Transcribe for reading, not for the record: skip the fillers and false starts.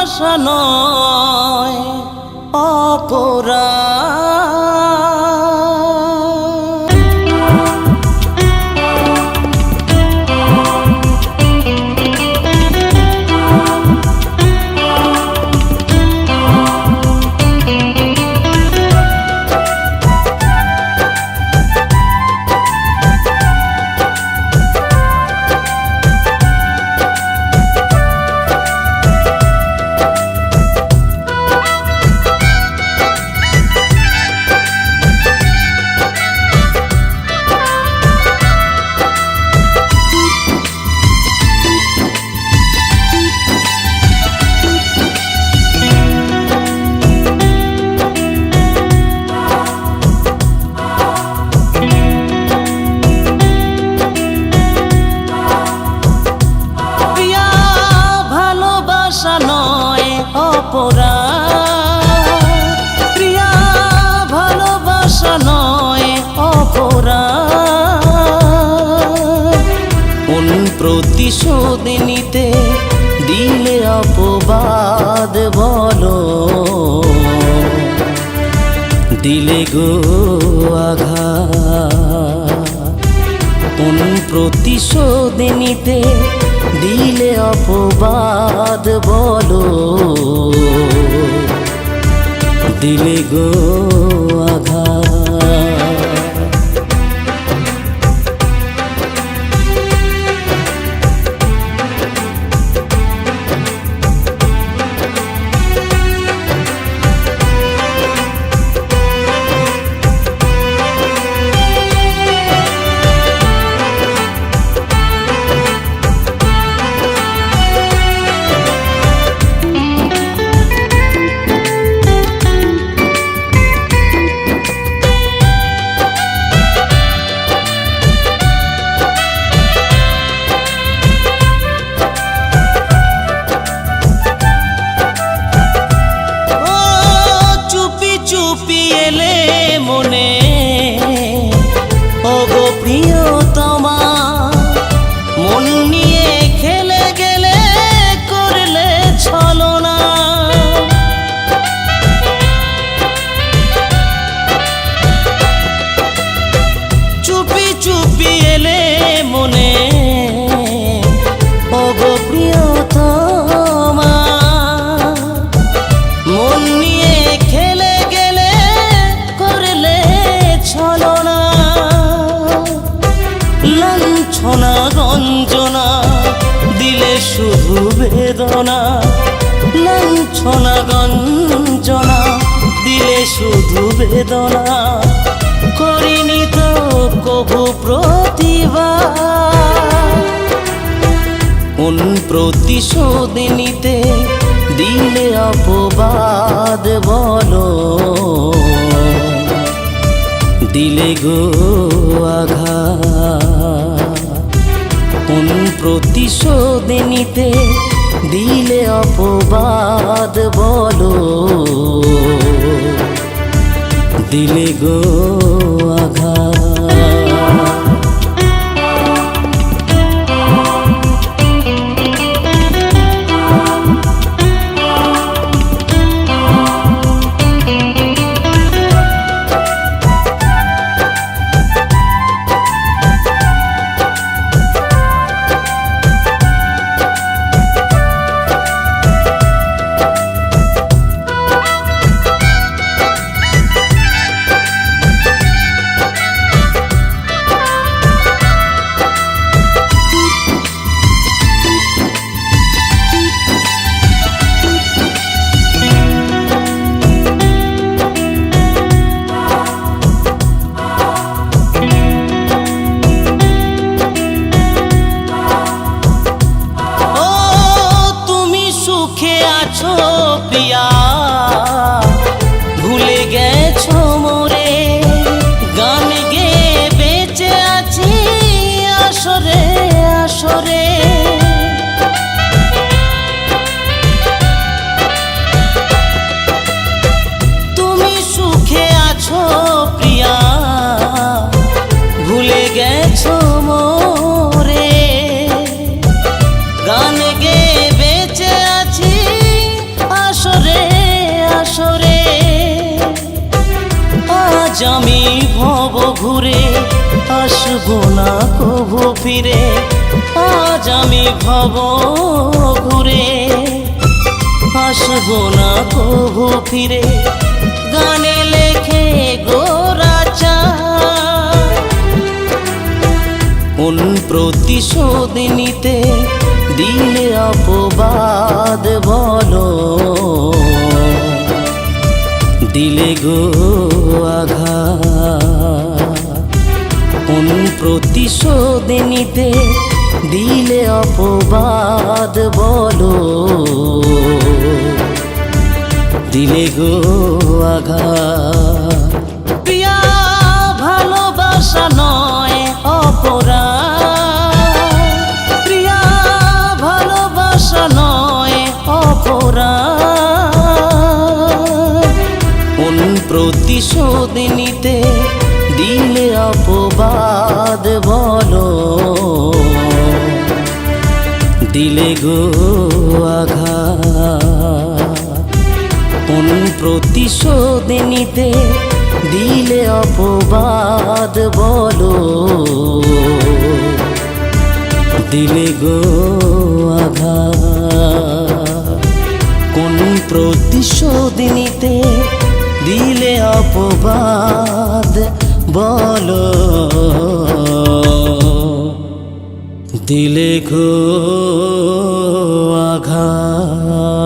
ভালোবাসা নয় অপরাধ। প্রিয়া ভালোবাসা নয় অপরাধ। কোন প্রতিশোধ নিতে দিলে অপবাদ বলো, দিলে গো আঘাত। কোন প্রতিশোধ নিতে দিলে অপবাদ বলো, দিলে গো আঘাত। চুপি এলে মনে ওগো প্রিয়তমা, মন নিয়ে খেলে গেলে করলে ছলনা। চুপি চুপি এলে মনে ওগো প্রিয়তমা, মন নিয়ে লাঞ্ছনা গঞ্জনা দিলে শুধু বেদনা। লাঞ্ছনা গঞ্জনা দিলে শুধু বেদনা, করিনি তো কবু প্রতিবাদ। কোন প্রতিশোধ নিতে দিলে অপবাদ বলো, দিলে গো আঘাত। কোন প্রতিশোধ নিতে দিলে অপবাদ বলো, দিলে গো আঘাত। না কভু ফিরে, আজ আমি ভব ঘুরে আসবো না কভু ফিরে, গানে লেখে গোরাচা। কোন প্রতিশোধ নিতে দিলে অপবাদ বলো, দিলে গো আঘাত। কোন প্রতিশোধ নিতে দিলে অপবাদ বলো, দিলে গো আঘাত। প্রিয়া ভালোবাসা নয় অপরাধ, প্রিয়া ভালোবাসা নয় অপরাধ। কোন প্রতিশোধ নিতে দিলে অপবাদ বলো, দিলে গো আঘাত। কোন প্রতিশোধ নিতে দিলে অপবাদ বলো, দিলে গো আঘাত। কোন প্রতিশোধ নিতে দিলে অপবাদ বলো, দিলে গো আঘাত।